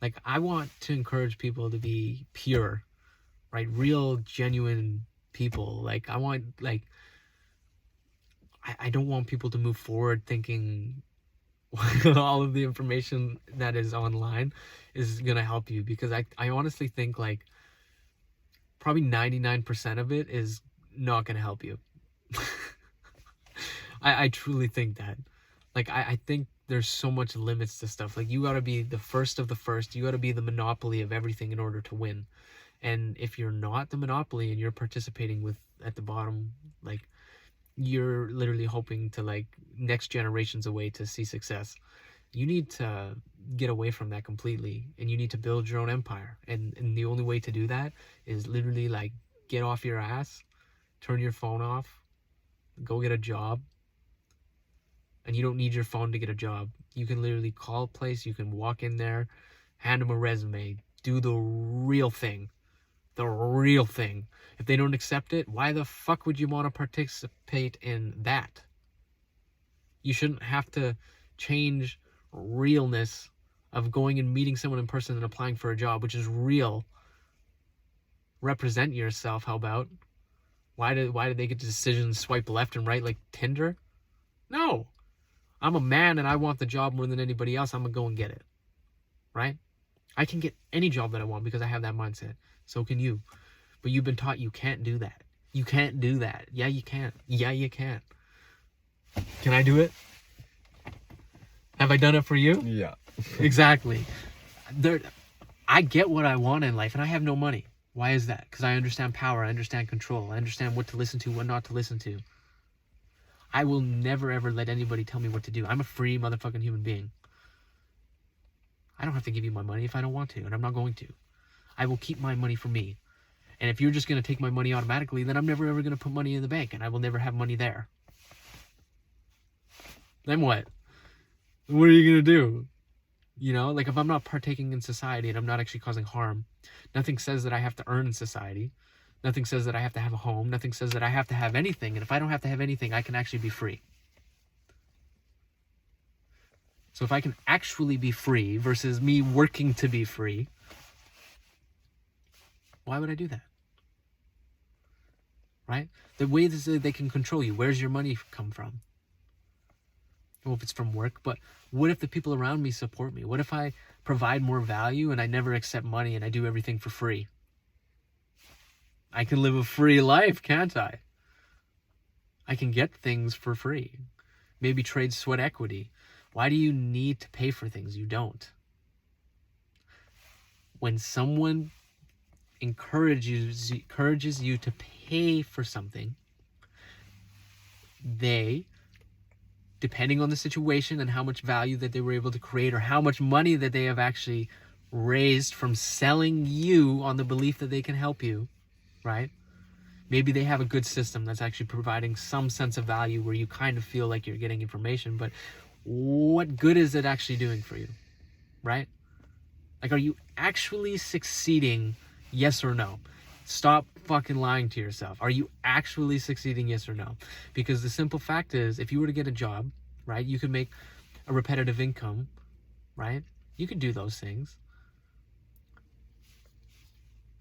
Like, I want to encourage people to be pure, right? Real, genuine people. Like, I want, like, I don't want people to move forward thinking all of the information that is online is going to help you, because I honestly think like probably 99% of it is not going to help you. I truly think that. Like, I think there's so much limits to stuff. Like, you got to be the first of the first. You got to be the monopoly of everything in order to win. And if you're not the monopoly and you're participating with at the bottom, like, you're literally hoping to like next generations away to see success. You need to get away from that completely, and you need to build your own empire. And the only way to do that is literally like get off your ass, turn your phone off, go get a job. And you don't need your phone to get a job. You can literally call a place, you can walk in there, hand them a resume, do the real thing. The real thing. If they don't accept it, why the fuck would you want to participate in that? You shouldn't have to change realness of going and meeting someone in person and applying for a job, which is real. Represent yourself. How about? Why did they get decisions swipe left and right like Tinder? No. I'm a man and I want the job more than anybody else. I'm gonna go and get it. Right? I can get any job that I want because I have that mindset. So can you. But you've been taught you can't do that. You can't do that. Yeah, you can. Yeah, you can. Can I do it? Have I done it for you? Yeah. Exactly. I get what I want in life and I have no money. Why is that? Because I understand power. I understand control. I understand what to listen to, what not to listen to. I will never ever let anybody tell me what to do. I'm a free motherfucking human being. I don't have to give you my money if I don't want to, and I'm not going to. I will keep my money for me. And if you're just going to take my money automatically, then I'm never ever going to put money in the bank, and I will never have money there. Then what? What are you going to do? You know, like if I'm not partaking in society and I'm not actually causing harm, nothing says that I have to earn in society. Nothing says that I have to have a home. Nothing says that I have to have anything. And if I don't have to have anything, I can actually be free. So if I can actually be free versus me working to be free, why would I do that? Right? The way that they can control you. Where's your money come from? Well, if it's from work, but what if the people around me support me? What if I provide more value and I never accept money and I do everything for free? I can live a free life, can't I? I can get things for free. Maybe trade sweat equity. Why do you need to pay for things? You don't. When someone encourages you to pay for something, they, depending on the situation and how much value that they were able to create or how much money that they have actually raised from selling you on the belief that they can help you, right? Maybe they have a good system that's actually providing some sense of value where you kind of feel like you're getting information, but what good is it actually doing for you, right? Like, are you actually succeeding, yes or no? Stop fucking lying to yourself. Are you actually succeeding, yes or no? Because the simple fact is, if you were to get a job, right, you could make a repetitive income, right? You could do those things.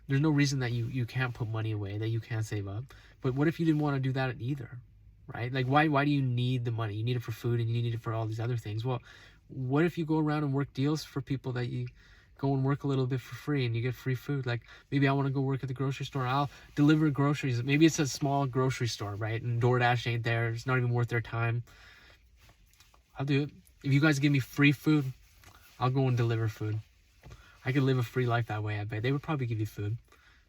There's no reason that you can't put money away, that you can't save up. But what if you didn't want to do that either, right? Like, why do you need the money? You need it for food and you need it for all these other things. Well, what if you go around and work deals for people that you go and work a little bit for free and you get free food? Like, maybe I want to go work at the grocery store. I'll deliver groceries. Maybe it's a small grocery store, right? And DoorDash ain't there. It's not even worth their time. I'll do it. If you guys give me free food, I'll go and deliver food. I could live a free life that way, I bet. They would probably give you food.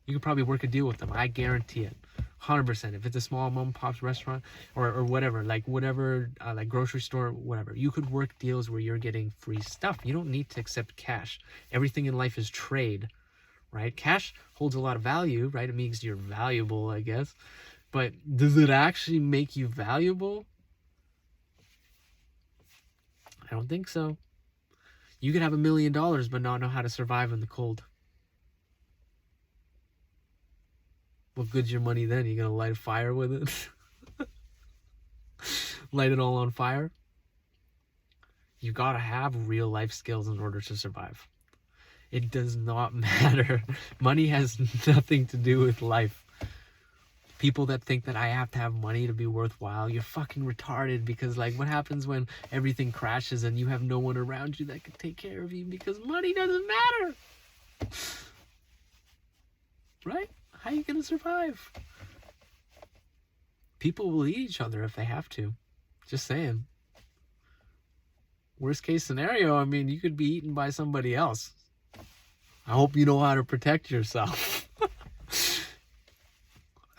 You could probably work a deal with them. I guarantee it. 100%. If it's a small mom and pop's restaurant or whatever, like grocery store, whatever, you could work deals where you're getting free stuff. You don't need to accept cash. Everything in life is trade, right? Cash holds a lot of value, right? It means you're valuable, I guess. But does it actually make you valuable? I don't think so. You could have $1 million but not know how to survive in the cold. What good's your money then? You gonna light a fire with it? Light it all on fire? You gotta have real life skills in order to survive. It does not matter. Money has nothing to do with life. People that think that I have to have money to be worthwhile, you're fucking retarded, because like what happens when everything crashes and you have no one around you that can take care of you because money doesn't matter? Right? How are you gonna survive? People will eat each other if they have to. Just saying. Worst case scenario, I mean, you could be eaten by somebody else. I hope you know how to protect yourself.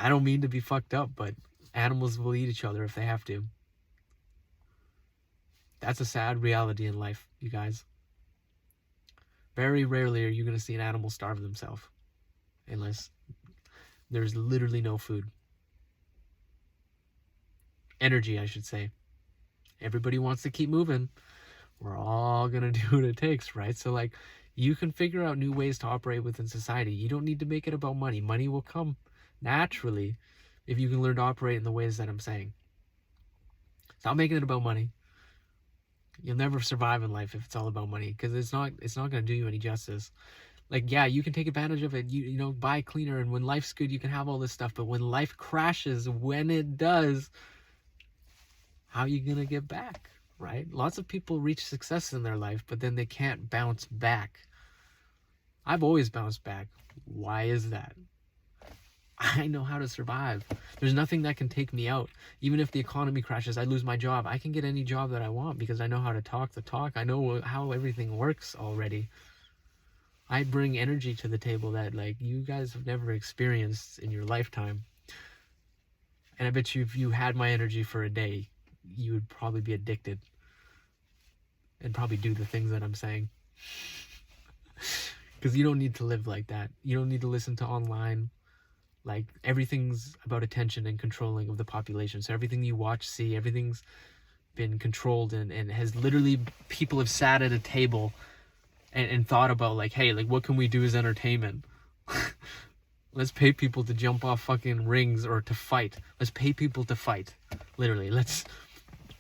I don't mean to be fucked up, but animals will eat each other if they have to. That's a sad reality in life, you guys. Very rarely are you going to see an animal starve themselves. Unless there's literally no food. Energy, I should say. Everybody wants to keep moving. We're all going to do what it takes, right? So like, you can figure out new ways to operate within society. You don't need to make it about money. Money will come naturally if you can learn to operate in the ways that I'm saying. Stop making it about money. You'll never survive in life if it's all about money, because it's not going to do you any justice. Like, yeah, you can take advantage of it, you know, buy cleaner, and when life's good you can have all this stuff, but when life crashes, when it does, how are you going to get back, right? Lots of people reach success in their life, but then they can't bounce back. I've always bounced back. Why is that? I know how to survive. There's nothing that can take me out. Even if the economy crashes, I lose my job, I can get any job that I want because I know how to talk the talk. I know how everything works already. I bring energy to the table that, like, you guys have never experienced in your lifetime. And I bet you if you had my energy for a day, you would probably be addicted and probably do the things that I'm saying. Because you don't need to live like that. You don't need to listen to online. Like, everything's about attention and controlling of the population. So everything you watch, see, everything's been controlled and has literally, people have sat at a table and thought about, like, hey, like, what can we do as entertainment? Let's pay people to jump off fucking rings or to fight. Let's pay people to fight. Literally, let's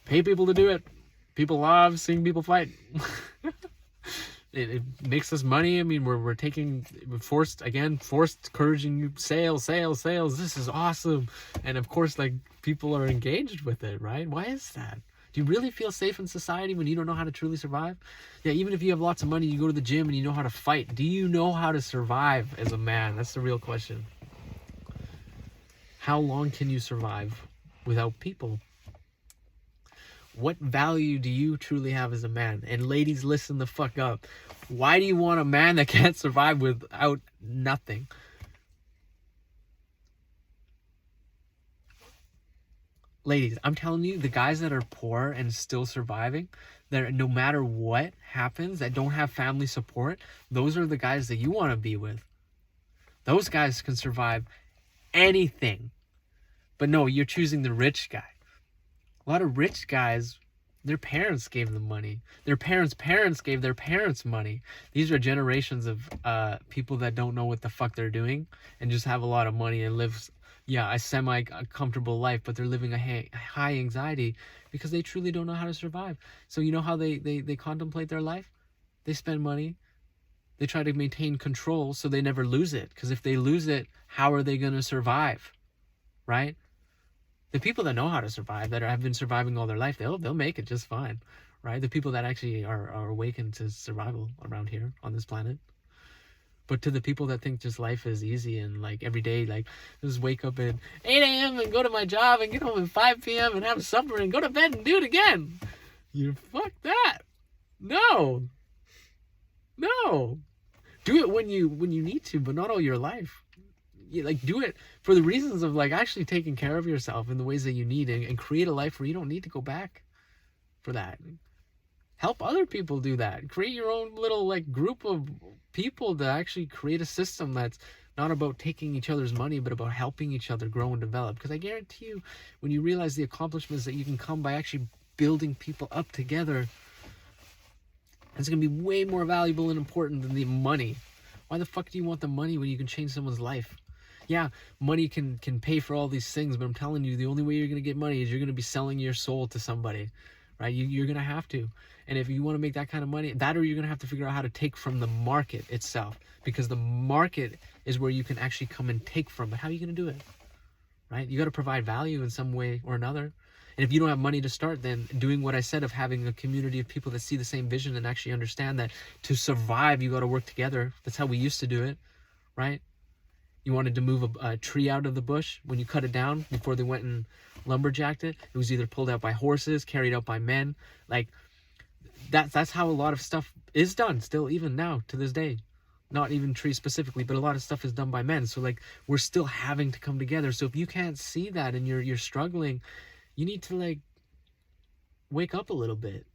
pay people to do it. People love seeing people fight. It makes us money. I mean, we're forced encouraging you, sales. This is awesome. And of course, like, people are engaged with it, right? Why is that? Do you really feel safe in society when you don't know how to truly survive? Yeah, even if you have lots of money, you go to the gym and you know how to fight. Do you know how to survive as a man? That's the real question. How long can you survive without people? What value do you truly have as a man? And ladies, listen the fuck up. Why do you want a man that can't survive without nothing? Ladies, I'm telling you, the guys that are poor and still surviving, that no matter what happens, that don't have family support, those are the guys that you want to be with. Those guys can survive anything. But no, you're choosing the rich guy. A lot of rich guys, their parents gave them money. Their parents' parents gave their parents money. These are generations of people that don't know what the fuck they're doing and just have a lot of money and live, a semi-comfortable life, but they're living a high anxiety because they truly don't know how to survive. So you know how they contemplate their life? They spend money. They try to maintain control so they never lose it. Because if they lose it, how are they going to survive? Right? The people that know how to survive, that have been surviving all their life, they'll make it just fine, right? The people that actually are awakened to survival around here on this planet. But to the people that think just life is easy and, like, every day, like, just wake up at 8 a.m. and go to my job and get home at 5 p.m. and have supper and go to bed and do it again. You fuck that. No. Do it when you need to, but not all your life. You, like, do it for the reasons of, like, actually taking care of yourself in the ways that you need and create a life where you don't need to go back for that. Help other people do that. Create your own little, like, group of people to actually create a system that's not about taking each other's money, but about helping each other grow and develop. Because I guarantee you, when you realize the accomplishments that you can come by actually building people up together, it's going to be way more valuable and important than the money. Why the fuck do you want the money when you can change someone's life? Yeah, money can pay for all these things, but I'm telling you, the only way you're going to get money is you're going to be selling your soul to somebody, right? You're going to have to. And if you want to make that kind of money, that, or you're going to have to figure out how to take from the market itself, because the market is where you can actually come and take from. But how are you going to do it, right? You got to provide value in some way or another. And if you don't have money to start, then doing what I said of having a community of people that see the same vision and actually understand that to survive, you got to work together. That's how we used to do it, right? You wanted to move a tree out of the bush. When you cut it down, before they went and lumberjacked it, it was either pulled out by horses, carried out by men. Like, that's how a lot of stuff is done still, even now to this day. Not even trees specifically, but a lot of stuff is done by men. So, like, we're still having to come together. So if you can't see that and you're struggling, you need to, like, wake up a little bit.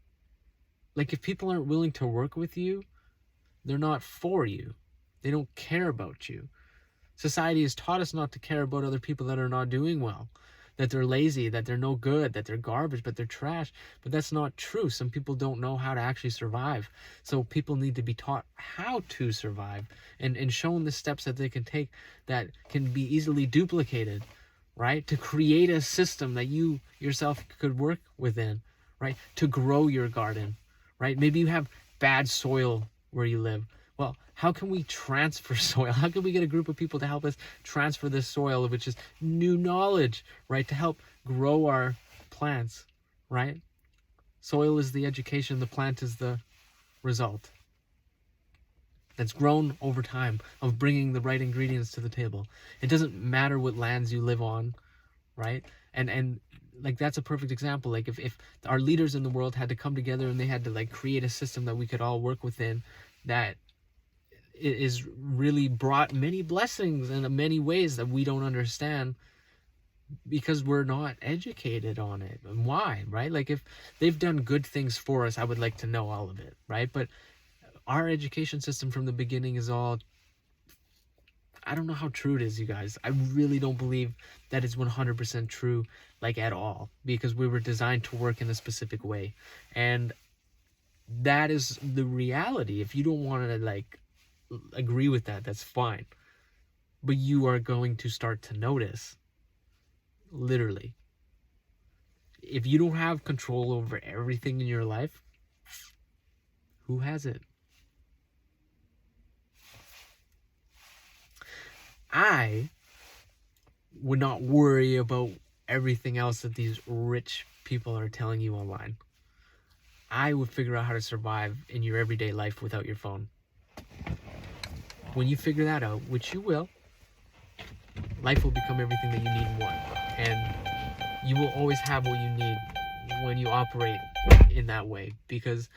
Like, if people aren't willing to work with you, they're not for you. They don't care about you. Society has taught us not to care about other people that are not doing well, that they're lazy, that they're no good, that they're garbage, but they're trash. But that's not true. Some people don't know how to actually survive. So people need to be taught how to survive and shown the steps that they can take that can be easily duplicated, right? To create a system that you yourself could work within, right? To grow your garden, right? Maybe you have bad soil where you live. Well, how can we transfer soil? How can we get a group of people to help us transfer this soil, which is new knowledge, right? To help grow our plants, right? Soil is the education, the plant is the result. That's grown over time of bringing the right ingredients to the table. It doesn't matter what lands you live on, right? And like that's a perfect example. Like if our leaders in the world had to come together and they had to like create a system that we could all work within, that is really brought many blessings in many ways that we don't understand because we're not educated on it. And why, right? Like if they've done good things for us, I would like to know all of it, right? But our education system from the beginning is all, I don't know how true it is, you guys. I really don't believe that it's 100% true, like at all, because we were designed to work in a specific way. And that is the reality. If you don't want to like agree with that, that's fine. But you are going to start to notice, literally, if you don't have control over everything in your life, who has it? I would not worry about everything else that these rich people are telling you online. I would figure out how to survive in your everyday life without your phone. When you figure that out, which you will, life will become everything that you need and want. And you will always have what you need when you operate in that way. Because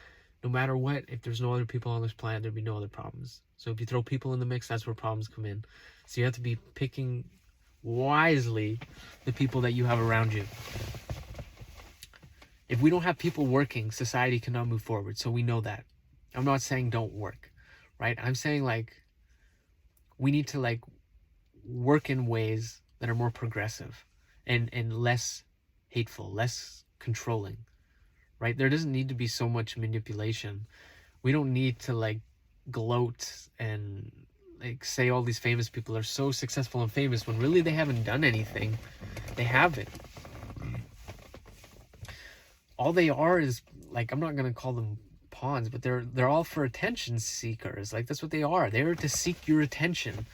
no matter what, if there's no other people on this planet, there'll be no other problems. So if you throw people in the mix, that's where problems come in. So you have to be picking wisely the people that you have around you. If we don't have people working, society cannot move forward. So we know that. I'm not saying don't work, right? I'm saying like we need to like work in ways that are more progressive and less hateful, less controlling, right? There doesn't need to be so much manipulation. We don't need to like gloat and like say all these famous people are so successful and famous when really they haven't done anything. They haven't. All they are is like, I'm not gonna call them pawns, but they're all for attention seekers. Like that's what they are. They're to seek your attention,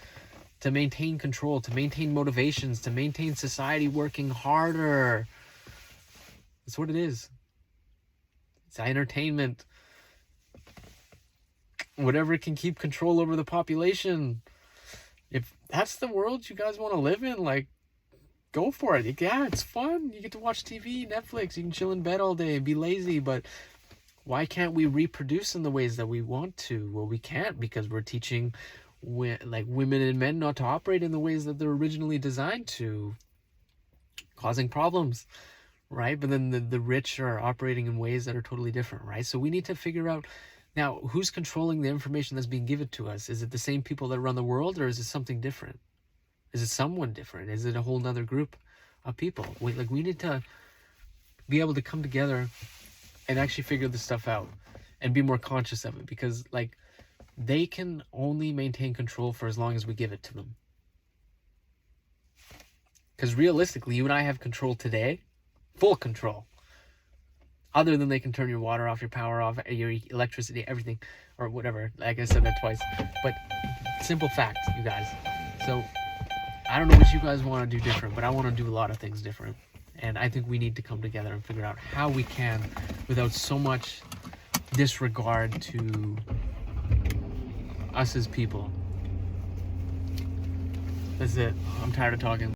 to maintain control, to maintain motivations, to maintain society working harder. That's what it is. It's entertainment. Whatever can keep control over the population. If that's the world you guys want to live in, like, go for it. Yeah, it's fun. You get to watch TV, Netflix. You can chill in bed all day and be lazy. But why can't we reproduce in the ways that we want to? Well, we can't because we're teaching like women and men not to operate in the ways that they're originally designed to, causing problems, right? But then the rich are operating in ways that are totally different, right? So we need to figure out now who's controlling the information that's being given to us. Is it the same people that run the world, or is it something different? Is it someone different? Is it a whole nother group of people? We need to be able to come together and actually figure this stuff out and be more conscious of it, because like they can only maintain control for as long as we give it to them. Because realistically, you and I have control today, full control. Other than they can turn your water off, your power off, your electricity, everything, or whatever. Like I said that twice. But simple fact, you guys. So I don't know what you guys want to do different, but I want to do a lot of things different. And I think we need to come together and figure out how we can without so much disregard to us as people. That's it. I'm tired of talking.